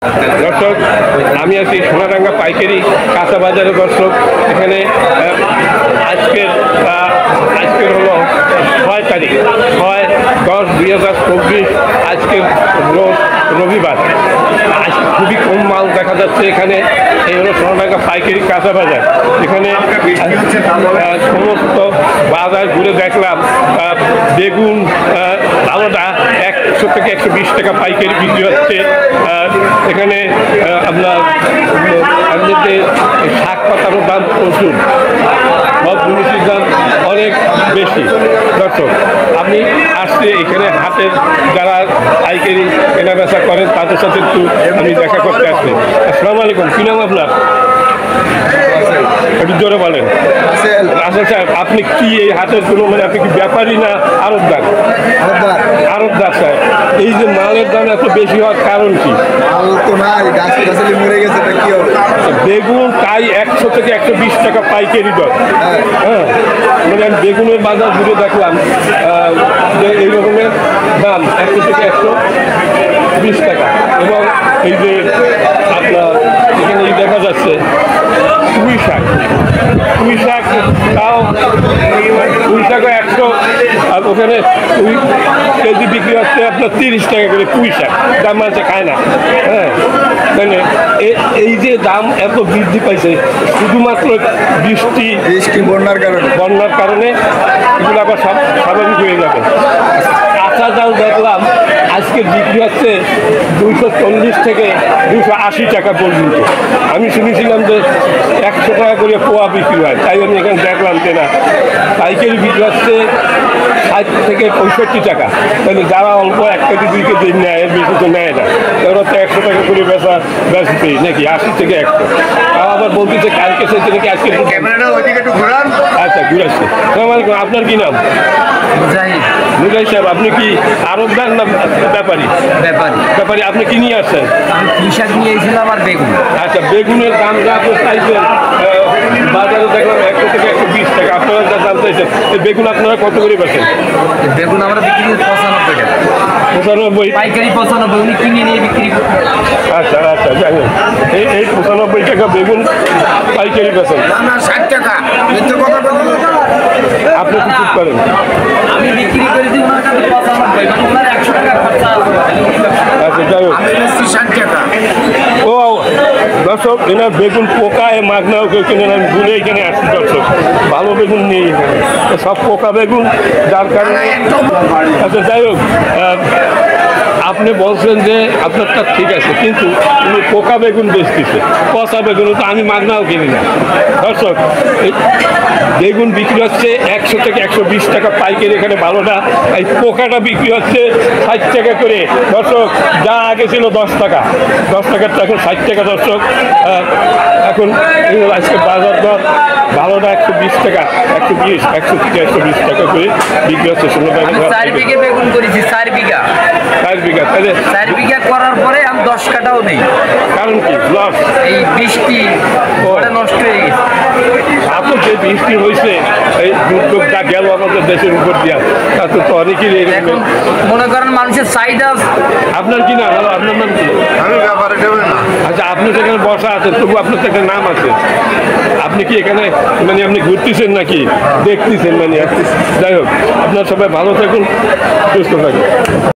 দর্শক, আমি আছি সোনাডাঙ্গা পাইকারি কাঁচা বাজারে। দর্শক, এখানে আজকের হলো 6 তারিখ 6/10/2024। আজকের রোজ রবিবার। আজকে খুবই কম মাল দেখা যাচ্ছে এখানে। এই হলো সোনাডাঙ্গা পাইকারি কাঁচা বাজার। এখানে সমস্ত বাজার ঘুরে দেখলাম। বেগুন আলাদা 100 থেকে 120 টাকা পাইকারি বিক্রি হচ্ছে। এখানে আপনার এমনিতে শাক পাতারও দাম প্রচুর, সব জিনিসের দাম অনেক বেশি। দর্শক, আমি আসছি এখানে হাটের যারা পাইকারি কেনা বেচা করেন তাদের সাথে একটু আমি দেখা করতে আসছি। আসসালামু আলাইকুম, কী নাম আপনার? একটু জোরে বলেন। রাসেল সাহেব, আপনি কি এই হাটের কোনো আপনি কি ব্যাপারী না আড়তদার? আড়তদার সাহেব, এই যে মালের দাম এত বেশি হওয়ার কারণ কি? বেগুন তাই 100 থেকে 120 টাকা পাইকারি দর। হ্যাঁ, মানে আমি বেগুনের বাজার ঘুরে দেখলাম যে এই রকমের দাম 100 থেকে 120 টাকা। এবং এই যে আপনার এখানে দেখা যাচ্ছে পুঁই শাক তাও পুঁই শাকও 100, আর ওখানে কেজি বিক্রি হচ্ছে আপনার 30 টাকা করে পুঁই শাক। দাম আছে খায় না। হ্যাঁ, মানে এই যে দাম এত বৃদ্ধি পাইছে শুধুমাত্র বৃষ্টি বন্যার কারণে এগুলো আবার সব স্বাভাবিক হয়ে যাবে। কাঁচা জাল দেখলাম আজকে বিক্রি হচ্ছে 240 থেকে 280 টাকা পর্যন্ত। আমি শুনেছিলাম যে 100 টাকা করে পোয়া বিক্রি হয়, তাই আমি এখানে দেখলাম যে না, পাইকারি বিক্রি হচ্ছে 60 থেকে 65 টাকা। তাহলে যারা অল্প 1 কেজি 2 কেজি নেয়, এর বেশি তো নেয় না, ওরা তো 100 টাকা করে বেচতেই নাকি 80 থেকে 100। তাও আবার বলতেছে কালকে সেটা নাকি আজকে। আচ্ছা, ঘুরাচ্ছে। আপনার কি নাম? মুজাহিদ সাহেব, আপনি কি আড়তদার না ব্যাপারী? ব্যাপারী। আপনি কি নিয়ে আসছেন? আমি পুঁই শাক নিয়ে এসেছিলাম আর বেগুন। আচ্ছা, বেগুনের দাম যা আপনি চাইছেন বাজারে দেখলাম 100 থেকে 120 টাকা। আপনারা যা দাম চাইছেন, এই বেগুন আপনারা কত করে বেচেন? বেগুন আমরা বিক্রি করি 95 টাকা। 95? পাইকারি 95, উনি কিনে নিয়ে বিক্রি করি। আচ্ছা, জানি এই 95 টাকা বেগুন পাইকারি বেচেন। 60 টাকা। আপনি কি চুপ করেন? আমি বিক্রি করেছি ওনার কাছে 95, মানে ওনার 100 টাকা খরচা আছে। আচ্ছা, যাই হোক। 60 টাকা। ও দর্শক, এনার বেগুন পোকায় মাগনাও কেউ কিনে আমি ভুলে এখানে আসছি। দর্শক, ভালো বেগুন নেই এখানে, সব পোকা বেগুন, যার কারণে। আচ্ছা, যাই হোক, আপনি বলছেন যে আপনারটা ঠিক আছে, কিন্তু উনি পোকা বেগুন বেচতেছে, পচা বেগুন তো আমি মাগনাও কিনি না। দর্শক, বেগুন বিক্রি হচ্ছে 100 থেকে 120 টাকা পাইকারি এখানে ভালোটা। এই পোকাটা বিক্রি হচ্ছে 60 টাকা করে। দর্শক, যা আগে ছিল 10 টাকা, 10 টাকারটা এখন 60 টাকা। দর্শক, এখন আজকে বাজার দর ভালোটা 120 টাকা, 120, 100 থেকে 120 টাকা করে বিক্রি হচ্ছে। 4 বিঘা বেগুন করেছি, 4 বিঘা। 4 বিঘা? তাহলে 4 বিঘা করার পরে আমি 10 কাটাও নেই। কারণ কি? লস? এই বৃষ্টি নষ্ট হয়ে গেছে। এখন যে বৃষ্টি হয়েছে, এই দুর্যোগটা গেল আমাদের দেশের উপর দিয়া, তাতে তো অনেকেই এখন মনে করেন মানুষের চাহিদা। আপনার কি নাম? আপনার নাম কি? আমি ব্যাপারে দেবেন না। আচ্ছা, আপনি যেখানে বসা আছেন তবু আপনার তো একটা নাম আছে। আপনি কি এখানে আপনি ঘুরতেছেন নাকি দেখতেছেন? যাই হোক, আপনার সবাই ভালো থাকুন, সুস্থ থাকুন।